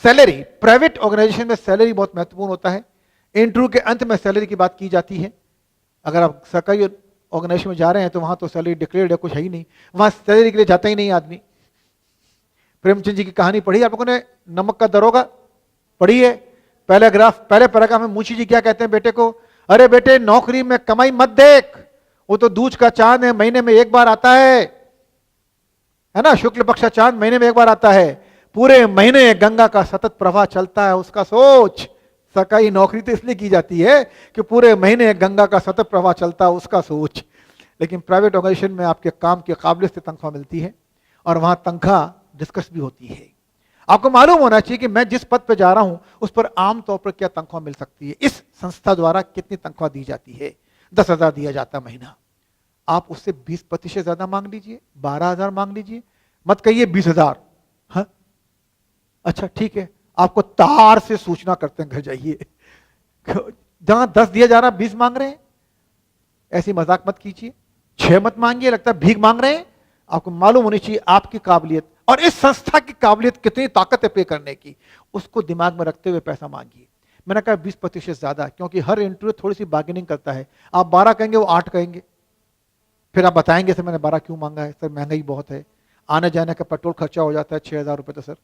Salary, private organisation में salary बहुत महत्वपूर्ण होता है। इंटरव्यू के अंत में सैलरी की बात की जाती है। अगर आप सरकारी ऑर्गेनाइजेशन में जा रहे हैं तो वहां तो सैलरी डिक्लेयर्ड है, कुछ है ही नहीं, वहां सैलरी के लिए जाता ही नहीं आदमी। प्रेमचंद जी की कहानी पढ़ी आप लोगों ने, नमक का दरोगा पढ़ी है? पहले पैराग्राफ में मुंशी जी क्या कहते हैं बेटे को, अरे बेटे नौकरी में कमाई मत देख, वो तो दूज का चांद है, महीने में एक बार आता है ना, शुक्ल पक्ष का चांद महीने में एक बार आता है, पूरे महीने गंगा का सतत प्रवाह चलता है, उसका सोच। सरकारी नौकरी तो इसलिए की जाती है कि पूरे महीने गंगा का सतत प्रवाह चलता है, उसका सोच। लेकिन प्राइवेट ऑर्गेनाइजेशन में आपके काम की काबिलियत से तनख्वाह मिलती है और वहां तनख्वाह डिस्कस भी होती है। आपको मालूम होना चाहिए कि मैं जिस पद पर जा रहा हूं उस पर आमतौर पर क्या तनख्वाह मिल सकती है, इस संस्था द्वारा कितनी तनख्वाह दी जाती है। 10,000 दिया जाता है महीना, आप उससे 20% ज्यादा मांग लीजिए, 12,000 मांग लीजिए, मत कहिए 20,000। हाँ अच्छा ठीक है, आपको तार से सूचना करते हैं घर जाइए, जहां 10 दिया जा रहा 20 मांग रहे हैं, ऐसी मजाक मत कीजिए। 6 मत मांगिए, लगता है भीख मांग रहे हैं। आपको मालूम होनी चाहिए आपकी काबिलियत और इस संस्था की काबिलियत कितनी ताकत है पे करने की, उसको दिमाग में रखते हुए पैसा मांगिए। मैंने कहा 20% ज्यादा, क्योंकि हर इंटरव्यू थोड़ी सी बार्गेनिंग करता है। आप 12 कहेंगे, वो 8 कहेंगे, फिर आप बताएंगे सर मैंने 12 क्यों मांगा है, सर महंगाई बहुत है, आने जाने का पेट्रोल खर्चा हो जाता है 6,000 रुपये, तो सर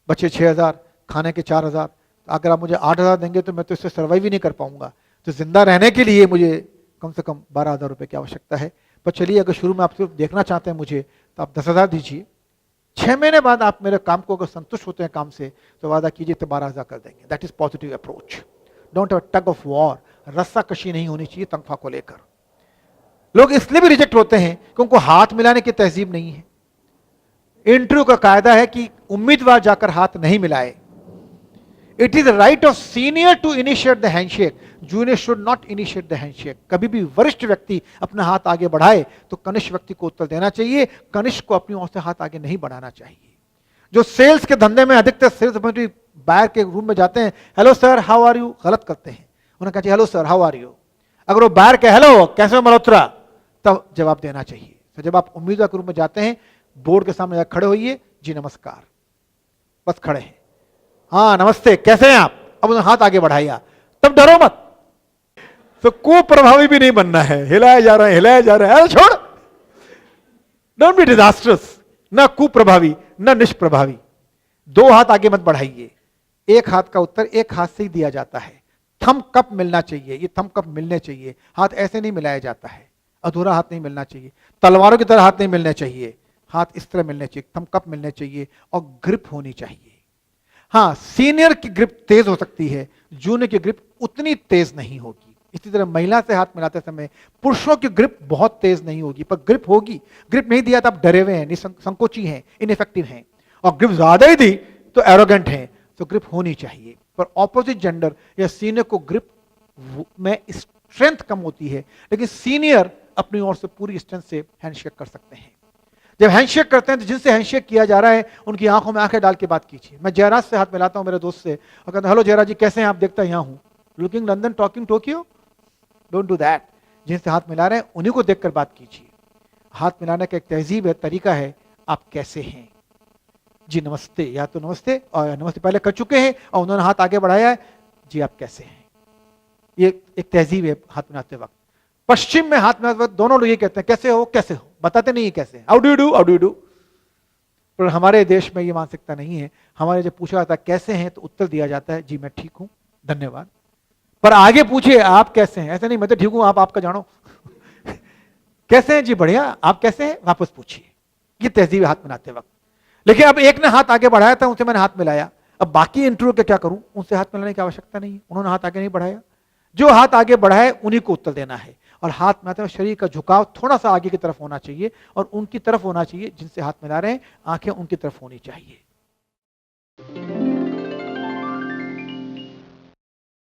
बचे 6,000, खाने के 4,000, अगर आप मुझे 8,000 देंगे तो मैं तो इससे सर्वाइव ही नहीं कर पाऊंगा, तो जिंदा रहने के लिए मुझे कम से कम 12,000 रुपये की आवश्यकता है। पर चलिए अगर शुरू में आप सिर्फ देखना चाहते हैं मुझे, तो आप 10,000 दीजिए, 6 महीने बाद आप मेरे काम को अगर संतुष्ट होते हैं काम से, तो वादा कीजिए तो 12,000 कर देंगे। That is positive approach. Don't have tug of war, रस्सा कशी नहीं होनी चाहिए तनख्वाह को लेकर। लोग इसलिए भी रिजेक्ट होते हैं कि उनको हाथ मिलाने की तहजीब नहीं है। इंटरव्यू का कायदा है कि उम्मीदवार जाकर हाथ नहीं मिलाए। It is the right of senior to initiate the handshake, junior should not initiate the handshake. कभी भी वरिष्ठ व्यक्ति अपना हाथ आगे बढ़ाए तो कनिष्ठ व्यक्ति को उत्तर देना चाहिए, कनिष्ठ को अपनी ओर से हाथ आगे नहीं बढ़ाना चाहिए। जो सेल्स के धंधे में अधिकतर सेल्स बाहर के रूम में जाते हैं, hello sir how are you, गलत करते हैं। उन्हें कहते हैं hello sir how are you. अगर वो बाहर के हेलो कैसे हो मल्होत्रा, तब जवाब देना चाहिए। तो जब आप उम्मीदवार के रूम में जाते हैं, बोर्ड के सामने जाकर खड़े होइए, जी नमस्कार, बस खड़े हैं, हाँ नमस्ते कैसे हैं आप, अब उन्हें हाथ आगे बढ़ाइया, तब डरो मत। तो कुप्रभावी भी नहीं बनना है, हिलाया जा रहा है हिलाया जा रहा है, अरे छोड़, डोंट बी डिजास्टर्स, ना कुप्रभावी ना निष्प्रभावी। 2 हाथ आगे मत बढ़ाइए, एक हाथ का उत्तर एक हाथ से ही दिया जाता है। थंब कप मिलना चाहिए, ये थंब कप मिलने चाहिए, हाथ ऐसे नहीं मिलाया जाता है, अधूरा हाथ नहीं मिलना चाहिए, तलवारों की तरह हाथ नहीं मिलने चाहिए, हाथ इस तरह मिलने चाहिए, थंब कप मिलने चाहिए और ग्रिप होनी चाहिए। हाँ सीनियर की ग्रिप तेज हो सकती है, जूनियर की ग्रिप उतनी तेज नहीं होगी। इसी तरह महिला से हाथ मिलाते समय पुरुषों की ग्रिप बहुत तेज नहीं होगी, पर ग्रिप होगी। ग्रिप नहीं दिया तो आप डरे हुए हैं, संकोची हैं, इनइफेक्टिव हैं, और ग्रिप ज्यादा ही दी तो एरोगेंट हैं। तो ग्रिप होनी चाहिए, पर ऑपोजिट जेंडर या सीनियर को ग्रिप में स्ट्रेंथ कम होती है, लेकिन सीनियर अपनी ओर से पूरी स्ट्रेंथ से हैंडशेक कर सकते हैं। जब हैंडशेक करते हैं तो जिनसे हैंडशेक किया जा रहा है उनकी आंखों में आंखें डाल के बात कीजिए। मैं जयराज से हाथ मिलाता हूं, मेरे दोस्त से, और कहता हूं हेलो जयराज जी कैसे हैं आप, देखता यहाँ हूं, looking London talking Tokyo, don't do that. जिनसे हाथ मिला रहे हैं उन्हीं को देखकर बात कीजिए। हाथ मिलाने का एक तहजीब है, तरीका है, आप कैसे हैं, जी नमस्ते, या तो नमस्ते और नमस्ते पहले कर चुके हैं और उन्होंने हाथ आगे बढ़ाया है, जी आप कैसे हैं। ये एक तहजीब है हाथ मिलाते वक्त। पश्चिम में हाथ मिलाते वक्त दोनों लोग ये कहते हैं कैसे हो, बताते नहीं कैसे, हाउ डू यू डू। पर हमारे देश में ये मानसिकता नहीं है। हमारे जब पूछा जाता है कैसे हैं तो उत्तर दिया जाता है जी मैं ठीक हूं धन्यवाद, पर आगे पूछिए आप कैसे हैं, ऐसे नहीं मैं तो ठीक हूं आप आपका जानो कैसे हैं जी बढ़िया, आप कैसे हैं वापस पूछिए। ये तहजीब हाथ मिलाते वक्त। लेकिन अब एक ने हाथ आगे बढ़ाया था, उनसे मैंने हाथ मिलाया, अब बाकी इंटरव्यू के क्या करूं, उनसे हाथ मिलाने की आवश्यकता नहीं है, उन्होंने हाथ आगे नहीं बढ़ाया। जो हाथ आगे बढ़ाए उन्हीं को उत्तर देना है। और हाथ मिलाते हुए शरीर का झुकाव थोड़ा सा आगे की तरफ होना चाहिए और उनकी तरफ होना चाहिए जिनसे हाथ मिला रहे हैं, आंखें उनकी तरफ होनी चाहिए।